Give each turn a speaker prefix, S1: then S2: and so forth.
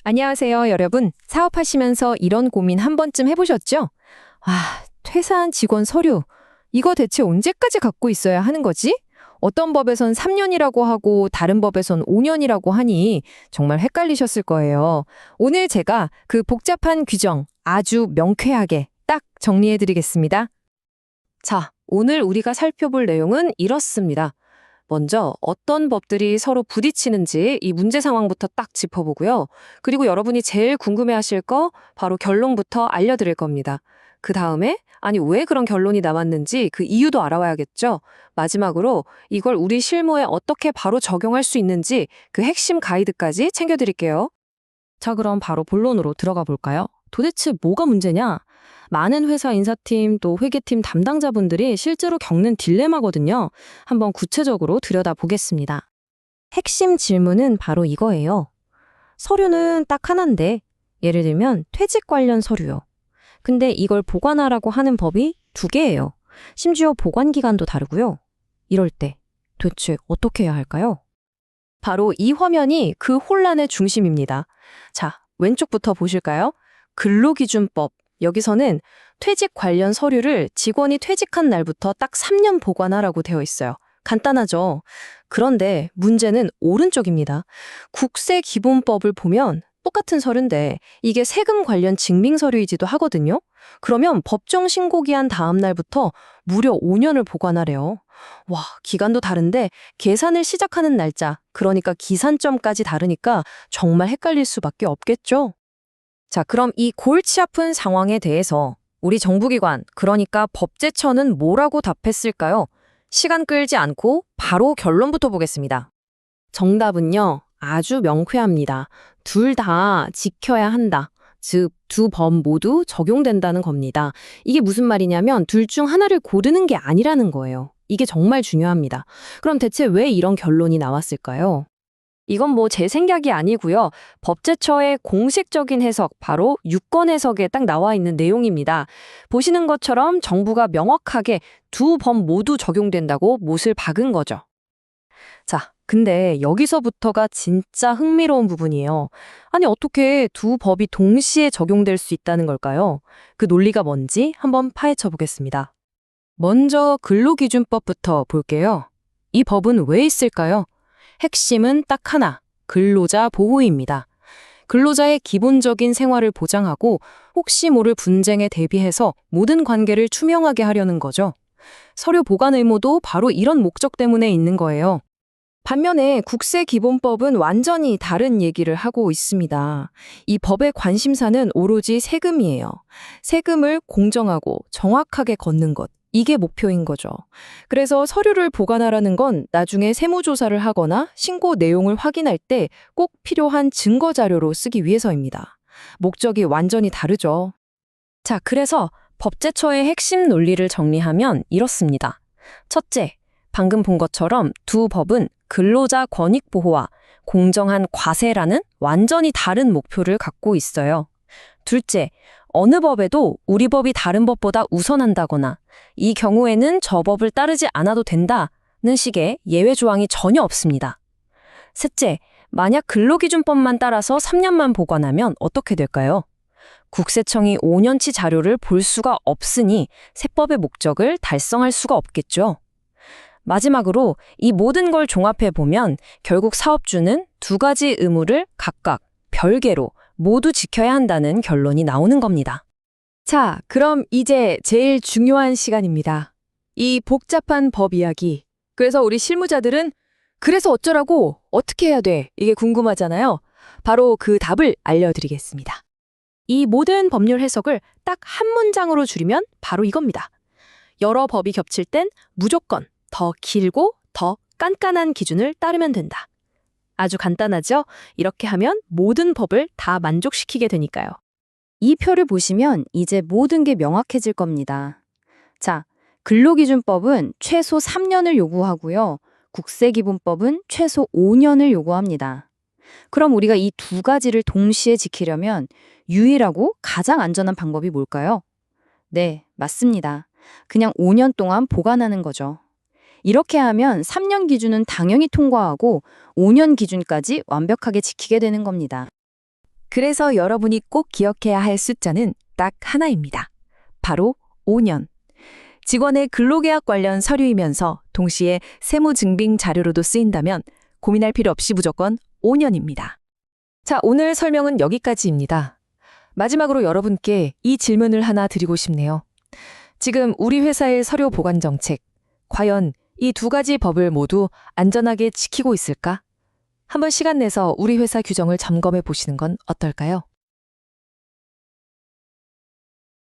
S1: 안녕하세요, 여러분. 사업하시면서 이런 고민 한 번쯤 해보셨죠? 퇴사한 직원 서류. 이거 대체 언제까지 갖고 있어야 하는 거지? 어떤 법에선 3년이라고 하고 다른 법에선 5년이라고 하니 정말 헷갈리셨을 거예요. 오늘 제가 그 복잡한 규정 아주 명쾌하게 딱 정리해드리겠습니다. 자, 오늘 우리가 살펴볼 내용은 이렇습니다. 먼저 어떤 법들이 서로 부딪히는지 이 문제 상황부터 딱 짚어보고요. 그리고 여러분이 제일 궁금해하실 거 바로 결론부터 알려드릴 겁니다. 그 다음에 왜 그런 결론이 나왔는지 그 이유도 알아와야겠죠. 마지막으로 이걸 우리 실무에 어떻게 바로 적용할 수 있는지 그 핵심 가이드까지 챙겨드릴게요.
S2: 자, 그럼 바로 본론으로 들어가 볼까요? 도대체 뭐가 문제냐? 많은 회사 인사팀 또 회계팀 담당자분들이 실제로 겪는 딜레마거든요. 한번 구체적으로 들여다보겠습니다. 핵심 질문은 바로 이거예요. 서류는 딱 하나인데, 예를 들면 퇴직 관련 서류요. 근데 이걸 보관하라고 하는 법이 두 개예요. 심지어 보관 기간도 다르고요. 이럴 때 대체 어떻게 해야 할까요?
S1: 바로 이 화면이 그 혼란의 중심입니다. 자, 왼쪽부터 보실까요? 근로기준법. 여기서는 퇴직 관련 서류를 직원이 퇴직한 날부터 딱 3년 보관하라고 되어 있어요. 간단하죠? 그런데 문제는 오른쪽입니다. 국세기본법을 보면 똑같은 서류인데 이게 세금 관련 증빙서류이기도 하거든요. 그러면 법정 신고기한 다음 날부터 무려 5년을 보관하래요. 와, 기간도 다른데 계산을 시작하는 날짜, 그러니까 기산점까지 다르니까 정말 헷갈릴 수밖에 없겠죠? 자, 그럼 이 골치 아픈 상황에 대해서 우리 정부기관, 그러니까 법제처는 뭐라고 답했을까요? 시간 끌지 않고 바로 결론부터 보겠습니다. 정답은요, 아주 명쾌합니다. 둘 다 지켜야 한다. 즉, 두 법 모두 적용된다는 겁니다. 이게 무슨 말이냐면 둘 중 하나를 고르는 게 아니라는 거예요. 이게 정말 중요합니다. 그럼 대체 왜 이런 결론이 나왔을까요? 이건 제 생각이 아니고요. 법제처의 공식적인 해석, 바로 유권 해석에 딱 나와 있는 내용입니다. 보시는 것처럼 정부가 명확하게 두 법 모두 적용된다고 못을 박은 거죠. 자, 근데 여기서부터가 진짜 흥미로운 부분이에요. 어떻게 두 법이 동시에 적용될 수 있다는 걸까요? 그 논리가 뭔지 한번 파헤쳐 보겠습니다. 먼저 근로기준법부터 볼게요. 이 법은 왜 있을까요? 핵심은 딱 하나, 근로자 보호입니다. 근로자의 기본적인 생활을 보장하고 혹시 모를 분쟁에 대비해서 모든 관계를 투명하게 하려는 거죠. 서류 보관 의무도 바로 이런 목적 때문에 있는 거예요. 반면에 국세기본법은 완전히 다른 얘기를 하고 있습니다. 이 법의 관심사는 오로지 세금이에요. 세금을 공정하고 정확하게 걷는 것. 이게 목표인 거죠. 그래서 서류를 보관하라는 건 나중에 세무조사를 하거나 신고 내용을 확인할 때 꼭 필요한 증거 자료로 쓰기 위해서입니다. 목적이 완전히 다르죠. 자, 그래서 법제처의 핵심 논리를 정리하면 이렇습니다. 첫째, 방금 본 것처럼 두 법은 근로자 권익 보호와 공정한 과세라는 완전히 다른 목표를 갖고 있어요. 둘째, 어느 법에도 우리 법이 다른 법보다 우선한다거나 이 경우에는 저 법을 따르지 않아도 된다는 식의 예외 조항이 전혀 없습니다. 셋째, 만약 근로기준법만 따라서 3년만 보관하면 어떻게 될까요? 국세청이 5년치 자료를 볼 수가 없으니 세법의 목적을 달성할 수가 없겠죠. 마지막으로 이 모든 걸 종합해보면 결국 사업주는 두 가지 의무를 각각 별개로 모두 지켜야 한다는 결론이 나오는 겁니다. 자, 그럼 이제 제일 중요한 시간입니다. 이 복잡한 법 이야기. 그래서 우리 실무자들은 그래서 어쩌라고 어떻게 해야 돼? 이게 궁금하잖아요. 바로 그 답을 알려드리겠습니다. 이 모든 법률 해석을 딱 한 문장으로 줄이면 바로 이겁니다. 여러 법이 겹칠 땐 무조건 더 길고 더 깐깐한 기준을 따르면 된다. 아주 간단하죠? 이렇게 하면 모든 법을 다 만족시키게 되니까요.
S2: 이 표를 보시면 이제 모든 게 명확해질 겁니다. 자, 근로기준법은 최소 3년을 요구하고요. 국세기본법은 최소 5년을 요구합니다. 그럼 우리가 이 두 가지를 동시에 지키려면 유일하고 가장 안전한 방법이 뭘까요? 네, 맞습니다. 그냥 5년 동안 보관하는 거죠. 이렇게 하면 3년 기준은 당연히 통과하고 5년 기준까지 완벽하게 지키게 되는 겁니다.
S3: 그래서 여러분이 꼭 기억해야 할 숫자는 딱 하나입니다. 바로 5년. 직원의 근로계약 관련 서류이면서 동시에 세무증빙 자료로도 쓰인다면 고민할 필요 없이 무조건 5년입니다.
S1: 자, 오늘 설명은 여기까지입니다. 마지막으로 여러분께 이 질문을 하나 드리고 싶네요. 지금 우리 회사의 서류 보관 정책, 과연 이 두 가지 법을 모두 안전하게 지키고 있을까? 한번 시간 내서 우리 회사 규정을 점검해 보시는 건 어떨까요?